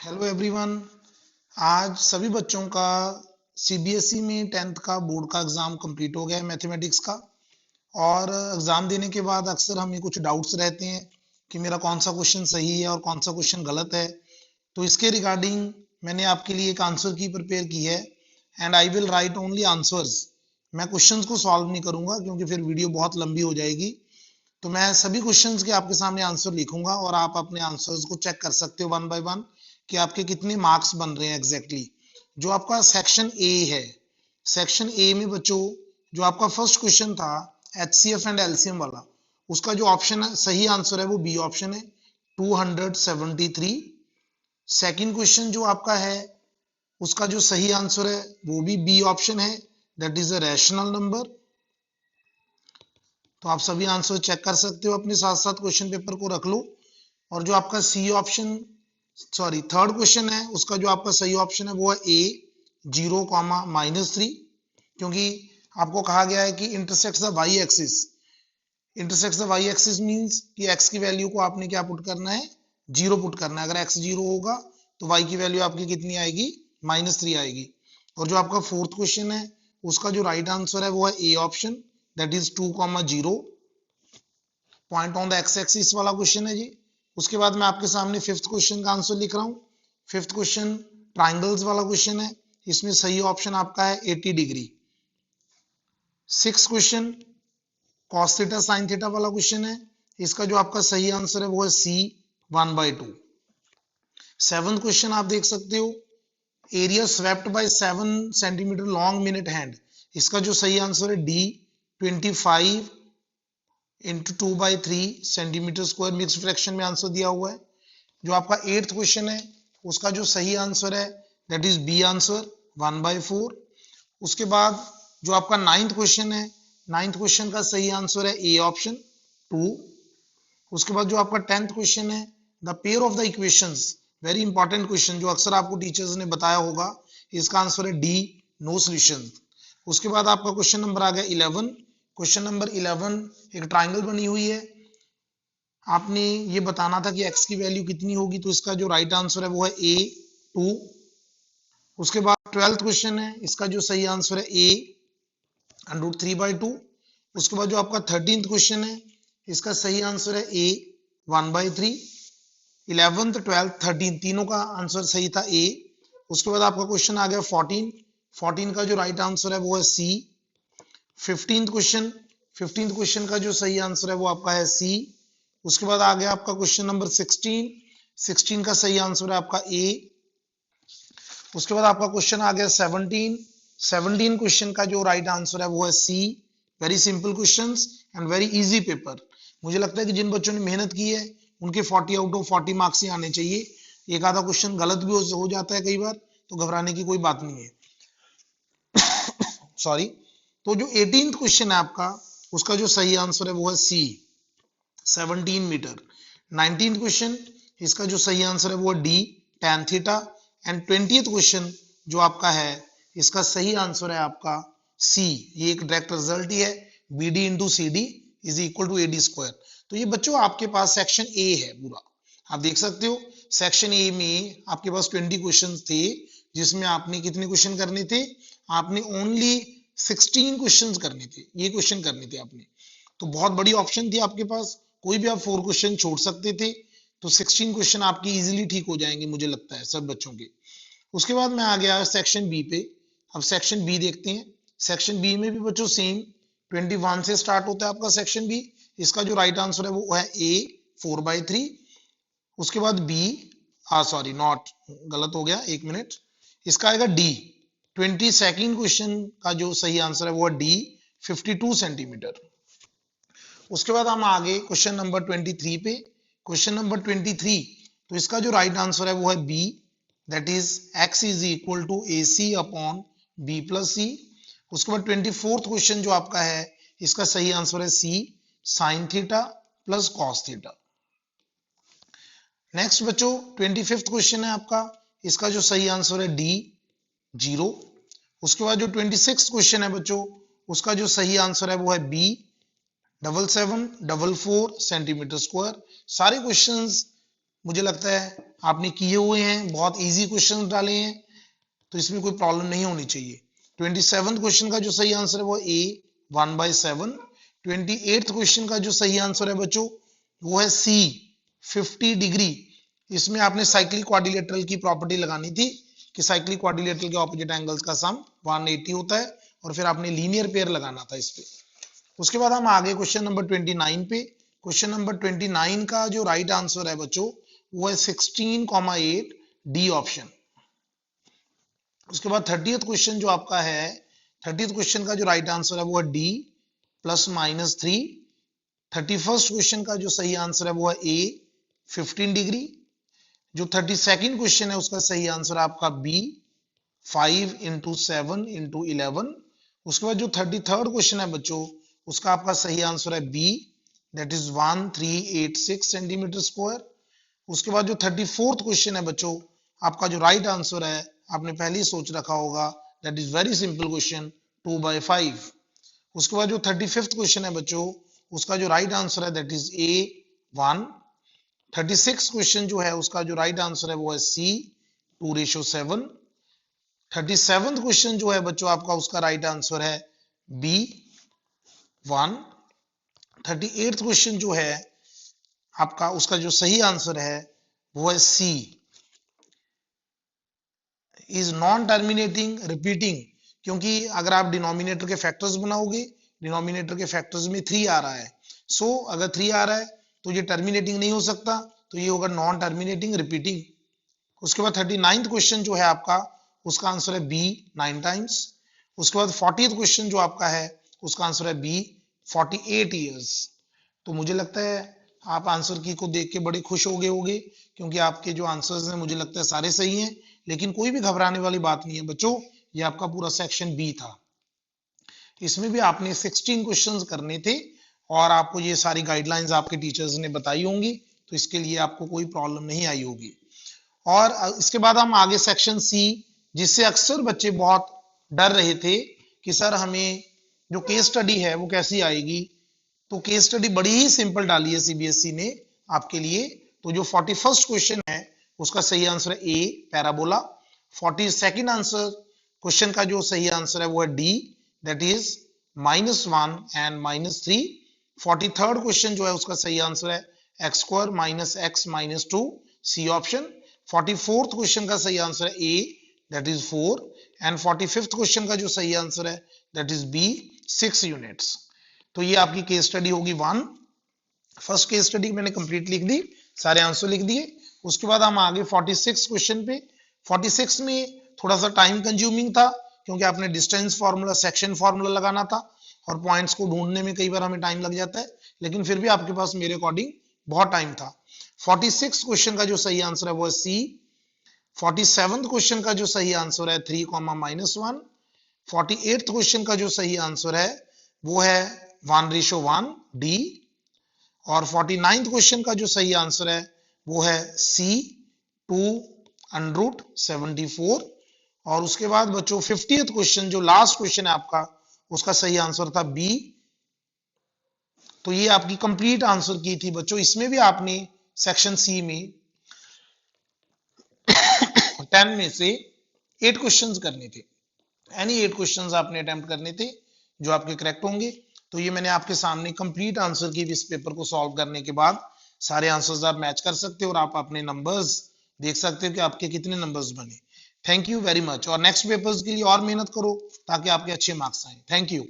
Hello everyone. आज सभी बच्चों का सीबीएसई में 10th का बोर्ड का एग्जाम कंप्लीट हो गया है मैथमेटिक्स का। और एग्जाम देने के बाद अक्सर हमें कुछ डाउट्स रहते हैं कि मेरा कौन सा क्वेश्चन सही है और कौन सा क्वेश्चन गलत है। तो इसके रिगार्डिंग मैंने आपके लिए एक आंसर की प्रिपेयर की है and I will write only answers. मैं क्वेश्चंस को सॉल्व नहीं करूंगा क्योंकि फिर वीडियो बहुत लंबी हो जाएगी। तो मैं सभी क्वेश्चंस के आपके सामने आंसर लिखूंगा और आप अपने आंसर्स को चेक कर सकते हो वन बाय वन कि आपके कितने मार्क्स बन रहे हैं एग्जैक्टली जो आपका सेक्शन ए है। सेक्शन ए में बच्चों जो आपका फर्स्ट क्वेश्चन था एचसीएफ एंड एलसीएम वाला, उसका जो ऑप्शन है सही आंसर है वो बी ऑप्शन है 273। सेकंड क्वेश्चन जो आपका है उसका जो सही आंसर है वो भी बी ऑप्शन है, that is a rational number. तो आप सभी आंसर चेक कर सकते हो, अपने साथ साथ क्वेश्चन पेपर को रख लो। और जो आपका C option sorry third question है उसका जो आपका सही ऑप्शन है वो है ए 0,-3, क्योंकि आपको कहा गया है कि intersects the Y axis. Intersects the Y axis means कि एक्स की वैल्यू को आपने क्या पुट करना है, जीरो पुट करना है। अगर एक्स जीरो होगा तो वाई की वैल्यू आपकी कितनी आएगी, -3 आएगी। और जो आपका फोर्थ क्वेश्चन है उसका जो राइट आंसर है वो है A option, that is 2,0। Point on the x axis वाला क्वेश्चन है जी। उसके बाद मैं आपके सामने फिफ्थ क्वेश्चन का आंसर लिख रहा हूँ। फिफ्थ क्वेश्चन ट्राइंगल्स वाला क्वेश्चन है, इसमें सही ऑप्शन आपका है 80 degree. Six question cos theta sine theta वाला क्वेश्चन है, इसका जो आपका सही आंसर है वो है सी 1/2। सेवंथ क्वेश्चन आप देख सकते हो area swept by 7 centimetre long minute hand, इसका जो सही आंसर है D 25 into 2/3 centimetre square mix fraction में आंसर दिया हुआ है। जो आपका एट्थ क्वेश्चन है उसका जो सही आंसर है दैट इज बी आंसर 1/4। उसके बाद जो आपका नाइन्थ क्वेश्चन है, नाइन्थ क्वेश्चन का सही आंसर है ए ऑप्शन 2। उसके बाद जो आपका 10th क्वेश्चन है the pair of the equations, very important question जो अक्सर आपको टीचर्स ने बताया होगा, इसका आंसर है डी नो सॉल्यूशन। उसके बाद आपका क्वेश्चन नंबर आ गया 11। क्वेश्चन नंबर 11 एक ट्राइंगल बनी हुई है, आपने ये बताना था कि x की वैल्यू कितनी होगी, तो इसका जो राइट आंसर है वो है ए 2। उसके बाद 12th क्वेश्चन है, इसका जो सही आंसर है ए √3/2। उसके बाद जो आपका 13th क्वेश्चन है इसका सही आंसर है ए 1/3। 11th 12th 13 तीनों का आंसर सही था ए। उसके बाद आपका क्वेश्चन आ गया 14। 14 का जो राइट आंसर है वो है सी। 15th क्वेश्चन का जो सही आंसर है वो आपका है सी। उसके बाद आ गया आपका क्वेश्चन नंबर 16। 16 का सही आंसर है आपका ए। उसके बाद आपका क्वेश्चन आ गया 17। 17 क्वेश्चन का जो राइट आंसर है वो है C. Very simple questions and very easy paper. मुझे लगता है कि जिन बच्चों ने मेहनत की है उनके 40 आउट ऑफ 40 मार्क्स ही आने चाहिए। एक आधा क्वेश्चन गलत भी हो जाता है कई बार, तो घबराने की कोई बात नहीं है। सॉरी। तो जो 18th क्वेश्चन है आपका उसका जो सही आंसर है वो है सी 17 मीटर। 19th क्वेश्चन इसका जो सही आंसर है वो है D tan theta. And 20th question जो आपका है इसका सही आंसर है आपका सी। ये एक डायरेक्ट रिजल्ट ही है, B D into C D is equal to AD square. तो ये बच्चों आपके पास सेक्शन ए है पूरा, आप देख सकते हो। सेक्शन ए में आपके पास 20 क्वेश्चन थे, जिसमें आपने कितने क्वेश्चन करने थे, आपने ओनली 16 क्वेश्चन करने थे, ये क्वेश्चन करने थे आपने। तो बहुत बड़ी ऑप्शन थी आपके पास, कोई भी आप 4 क्वेश्चन छोड़ सकते थे। तो 16 क्वेश्चन आपके इजीली ठीक हो जाएंगे मुझे लगता है सब बच्चों के। उसके बाद मैं आ गया सेक्शन बी पे। अब सेक्शन बी देखते हैं। सेक्शन बी में भी बच्चों सेम 21 से स्टार्ट होता है आपका सेक्शन बी। इसका जो राइट आंसर है वो है ए 4/3। उसके बाद बी सॉरी नॉट, गलत हो गया, एक मिनट, इसका आएगा डी 22nd क्वेश्चन का जो सही आंसर है वो है डी 52 सेंटीमीटर। उसके बाद हम आगे क्वेश्चन नंबर 23 पे। क्वेश्चन नंबर 23, तो इसका जो राइट आंसर है वो है B, that is x is equal to AC upon B plus C. उसके बाद 24th क्वेश्चन जो आपका है इसका सही आंसर है C sine theta plus cos theta. Next बच्चों 25th क्वेश्चन है आपका, इसका जो सही आंसर है डी 0। उसके बाद जो 26th क्वेश्चन है बच्चों उसका जो सही आंसर है वो है बी 7744 सेंटीमीटर स्क्वायर। सारे क्वेश्चंस मुझे लगता है आपने किए हुए हैं, बहुत इजी क्वेश्चन डाले हैं, तो इसमें कोई प्रॉब्लम नहीं होनी चाहिए। 27th क्वेश्चन का जो सही आंसर है वो ए 1/7। 28th क्वेश्चन का जो सही आंसर है बच्चों वो है सी 50 डिग्री। इसमें आपने साइक्लिक क्वाड्रिलेटरल की प्रॉपर्टी लगानी थी कि साइक्लिक क्वाड्रिलेटरल के ऑपोजिट एंगल्स का सम 180 होता है, और फिर आपने लीनियर पेयर लगाना था इस पे। उसके बाद हम आगे क्वेश्चन नंबर 29 पे। क्वेश्चन नंबर 29 का जो राइट आंसर है बच्चों वो है 16,8 डी ऑप्शन। उसके बाद 30th क्वेश्चन जो आपका है, 30th क्वेश्चन का जो राइट आंसर है वो है डी +-3। 31st क्वेश्चन का जो सही आंसर है वो है ए 15 डिग्री। जो 32nd क्वेश्चन है उसका सही आंसर है आपका बी 5 × 7 × 11। उसके बाद जो 33rd क्वेश्चन है बच्चों उसका आपका सही आंसर है B, that is 1386 centimetre square. उसके बाद जो 34th क्वेश्चन है बच्चों आपका जो राइट आंसर है आपने पहले ही सोच रखा होगा, that is very simple question 2/5। उसके बाद जो 35th क्वेश्चन है बच्चों उसका जो राइट आंसर है दैट इज ए 1। 36 क्वेश्चन जो है उसका जो राइट आंसर है वो है सी 2:7। 37th क्वेश्चन जो है बच्चों आपका उसका राइट आंसर है बी 1। 38th क्वेश्चन जो है आपका उसका जो सही आंसर है वो है सी इज नॉन टर्मिनेटिंग रिपीटिंग, क्योंकि अगर आप डिनोमिनेटर के फैक्टर्स बनाओगे, डिनोमिनेटर के फैक्टर्स में 3 आ रहा है, सो अगर 3 आ रहा है तो ये टर्मिनेटिंग नहीं हो सकता, तो ये होगा नॉन टर्मिनेटिंग रिपीटिंग। उसके बाद 39th क्वेश्चन जो है आपका उसका आंसर है बी 9 टाइम्स। उसके बाद 40th क्वेश्चन जो आपका है उसका आंसर है बी 48 ईयर्स। तो मुझे लगता है आप आंसर की को देख के बड़े खुश हो गए होंगे, क्योंकि आपके जो आंसर्स हैं मुझे लगता है सारे सही हैं, लेकिन कोई भी घबराने वाली बात नहीं है बच्चों, ये आपका पूरा सेक्शन बी था। इसमें भी आपने 16 क्वेश्चंस करने थे और आपको ये सारी गाइडलाइंस आपके टीचर्स ने बताई होंगी, तो इसके लिए आपको कोई प्रॉब्लम नहीं आई होगी। और इसके बाद हम आगे सेक्शन सी, जिससे अक्सर बच्चे बहुत डर रहे थे कि सर हमें जो केस स्टडी है वो कैसी आएगी, तो केस स्टडी बड़ी ही सिंपल डाली है सीबीएसई ने आपके लिए। तो जो 41st क्वेश्चन है उसका सही आंसर है ए पैराबोला। 42nd आंसर क्वेश्चन का जो सही आंसर है वो है D, that is -1 and -3। 43rd question जो है उसका सही आंसर है x² - x - 2, C option. 44th question का सही आंसर है A, that is 4। And 45th question का जो सही आंसर है दैट इज बी 6 यूनिट्स। तो ये आपकी केस स्टडी होगी 1। फर्स्ट केस स्टडी मैंने कंप्लीट लिख दी, सारे आंसर लिख दिए। उसके बाद हम आगे 46 क्वेश्चन पे। 46 में थोड़ा सा टाइम कंज्यूमिंग था, क्योंकि आपने डिस्टेंस फार्मूला, सेक्शन फार्मूला लगाना था, और पॉइंट्स को ढूंढने में कई बार हमें टाइम लग जाता है, लेकिन फिर भी आपके पास मेरे अकॉर्डिंग बहुत टाइम था। 46 क्वेश्चन का जो सही आंसर है वो है सी। 47th क्वेश्चन का जो सही आंसर है 3, -1। 48th क्वेश्चन का जो सही आंसर है वो है 1:1 डी। और 49th क्वेश्चन का जो सही आंसर है वो है सी 2√74। और उसके बाद बच्चों 50th क्वेश्चन जो लास्ट क्वेश्चन है आपका उसका सही आंसर था बी। तो ये आपकी कंप्लीट आंसर की थी बच्चों। इसमें भी आपने सेक्शन सी में 10 में से 8 क्वेश्चंस करने थे, एनी 8 क्वेश्चंस आपने अटेम्प्ट करने थे जो आपके करेक्ट होंगे। तो ये मैंने आपके सामने कंप्लीट आंसर की इस पेपर को सॉल्व करने के बाद सारे आंसर्स आप मैच कर सकते हो और आप अपने नंबर्स देख सकते हो कि आपके कितने नंबर्स बने। थैंक यू वेरी मच, और नेक्स्ट पेपर्स के लिए और मेहनत करो ताकि आपके अच्छे मार्क्स आए। Thank you.